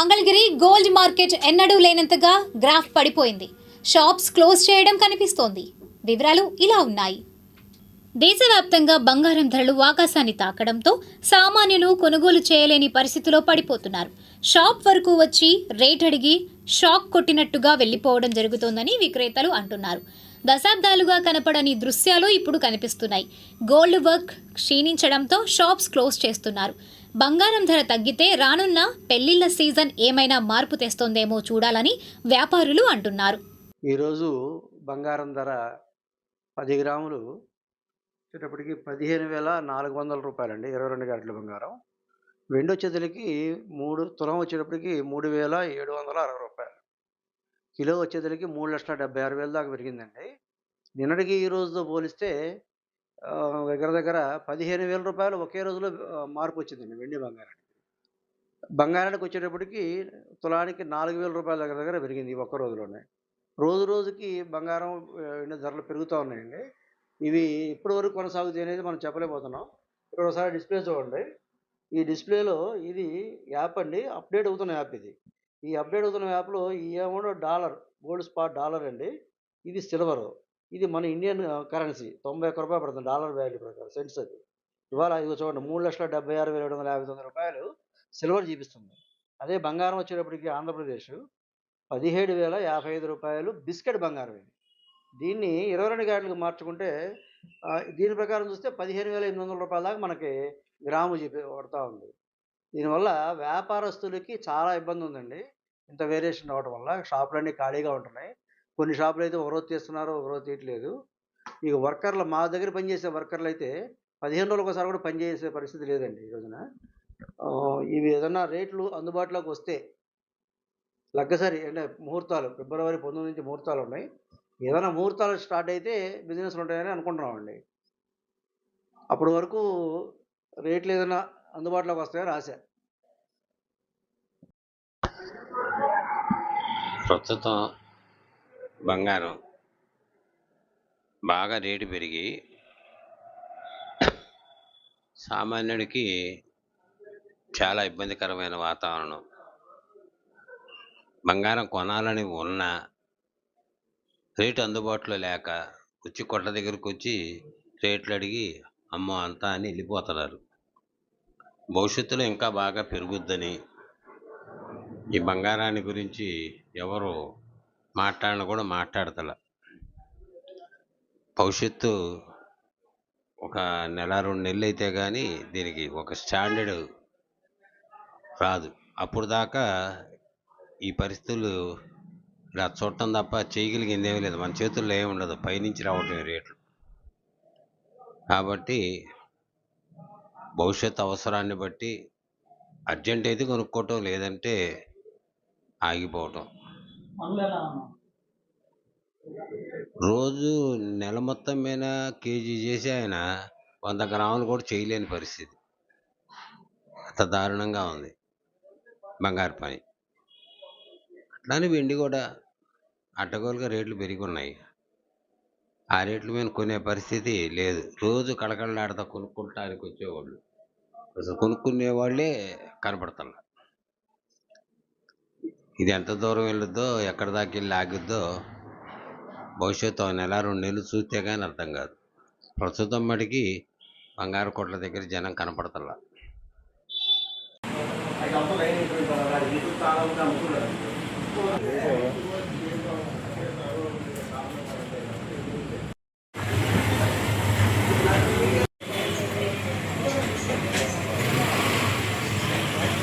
Mangalagiri gold market ఎన్నడూ లేనంతగా graph పడిపోయింది. Shops close చేయడం కనిపిస్తోంది. వివరాలు ఇలా ఉన్నాయి. దేశవ్యాప్తంగా బంగారం ధరలు ఆకాశాన్ని తాకడంతో సామాన్యులు కొనుగోలు చేయలేని పరిస్థితిలో పడిపోతున్నారు. షాప్ వరకు వచ్చి రేట్ అడిగి షాక్ కొట్టినట్టుగా వెళ్లిపోవడం జరుగుతోందని విక్రేతలు అంటున్నారు. దశాబ్దాలుగా కనపడని దృశ్యాలు ఇప్పుడు కనిపిస్తున్నాయి. గోల్డ్ వర్క్ క్షీణించడంతో షాప్స్ క్లోజ్ చేస్తున్నారు. బంగారం ధర తగ్గితే రానున్న పెళ్లిళ్ల సీజన్ ఏమైనా మార్పు తెస్తోందేమో చూడాలని వ్యాపారులు అంటున్నారు. ఈరోజు బంగారం ధర 10 గ్రాములు వచ్చేటప్పటికి 15,400 రూపాయలండి. 22 క్యారెట్ల బంగారం. వెండి వచ్చేసరికి 3 తులం వచ్చేటప్పటికి 3,760 రూపాయలు. కిలో వచ్చేసరికి 3,76,000 దాకా పెరిగిందండి. నిన్నటికి ఈ రోజుతో పోలిస్తే దగ్గర దగ్గర 15,000 రూపాయలు ఒకే రోజులో మార్పు వచ్చిందండి వెండి బంగారానికి. బంగారానికి వచ్చేటప్పటికి తులానికి 4,000 రూపాయల దగ్గర దగ్గర పెరిగింది ఈ ఒక్క రోజులోనే. రోజు రోజుకి బంగారం వెండి ధరలు పెరుగుతూ ఉన్నాయండి. ఇవి ఎప్పటి వరకు కొనసాగుతాయి అనేది మనం చెప్పలేకపోతున్నాం. ఇక్కడ ఒకసారి డిస్ప్లే చూడండి. ఈ డిస్ప్లేలో ఇది యాప్ అండి, అప్డేట్ అవుతున్న యాప్ ఇది. ఈ అప్డేట్ అవుతున్న యాప్లో ఈ amount dollar, gold spot dollar అండి. ఇది సిల్వరు. ఇది మన ఇండియన్ కరెన్సీ 91 రూపాయలు పడుతుంది డాలర్ వాల్యూ ప్రకారం, సెంట్స్ అది. ఇవాళ ఇది చూడండి 3,76,759 రూపాయలు సిల్వర్ చూపిస్తుంది. అదే బంగారం వచ్చేటప్పటికి ఆంధ్రప్రదేశ్ 17,055 రూపాయలు బిస్కెట్ బంగారం ఇది. దీన్ని 22 క్యారెట్లకు మార్చుకుంటే దీని ప్రకారం చూస్తే 15,800 రూపాయల దాకా మనకి గ్రాము పడుతూ ఉంది. దీనివల్ల వ్యాపారస్తులకి చాలా ఇబ్బంది ఉందండి. ఇంత వేరియేషన్ రావడం వల్ల షాపులన్నీ ఖాళీగా ఉంటున్నాయి. కొన్ని షాపులు అయితే ఒకరోజు తీస్తున్నారు, ఒకరోజు తీయట్లేదు. ఇక వర్కర్లు, మా దగ్గర పనిచేసే వర్కర్లు అయితే 15 రోజులకు ఒకసారి కూడా పనిచేసే పరిస్థితి లేదండి ఈ రోజున. ఇవి ఏదన్నా రేట్లు అందుబాటులోకి వస్తే లగ్గసరి అంటే ముహూర్తాలు ఫిబ్రవరి 19 నుంచి ముహూర్తాలు ఉన్నాయి. ఏదైనా ముహూర్తాలు స్టార్ట్ అయితే బిజినెస్లు ఉంటాయని అనుకుంటున్నామండి. అప్పటి వరకు రేట్లు ఏదైనా అందుబాటులోకి వస్తాయని ఆశ. ప్రస్తుతం బంగారం బాగా రేటు పెరిగి సామాన్యుడికి చాలా ఇబ్బందికరమైన వాతావరణం. బంగారం కొనాలని ఉన్నా రేటు అందుబాటులో లేక వచ్చి కొట్ల దగ్గరికి వచ్చి రేట్లు అడిగి అమ్మో అంతా అని వెళ్ళిపోతున్నారు. భవిష్యత్తులో ఇంకా బాగా పెరుగుద్దని ఈ బంగారాన్ని గురించి ఎవరు మాట్లాడినా కూడా మాట్లాడతలే. భవిష్యత్తు ఒక నెల 2 నెలలు అయితే కానీ దీనికి ఒక స్టాండర్డ్ రాదు. అప్పుడు దాకా ఈ పరిస్థితులు ఇలా చూడటం తప్ప చేయగలిగింది ఏమీ లేదు. మన చేతుల్లో ఏమి ఉండదు, పైనుంచి రావటం రేట్లు. కాబట్టి భవిష్యత్ అవసరాన్ని బట్టి అర్జెంట్ అయితే కొనుక్కోవటం, లేదంటే ఆగిపోవటం. రోజు నెల మొత్తం మీద కేజీ చేసి ఆయన 100 గ్రాములు కూడా చేయలేని పరిస్థితి. అంత దారుణంగా ఉంది బంగారు పని. అట్లానే వెండి కూడా అడ్డగోలుగా రేట్లు పెరిగి ఉన్నాయి. ఆ రేట్ల మీద కొనే పరిస్థితి లేదు. రోజు కళకళలాడుతూ కొనుక్కోవటానికి వచ్చేవాళ్ళు అసలు కొనుక్కునే వాళ్ళే కనపడుతున్నారు. ఇది ఎంత దూరం వెళ్ళొద్దో, ఎక్కడి దాకా వెళ్ళి ఆగిద్దో భవిష్యత్తు నెల 2 నెలలు చూస్తే కానీ అర్థం కాదు. ప్రస్తుతం మటుకి బంగారు కొట్ల దగ్గర జనం కనపడతల్లా.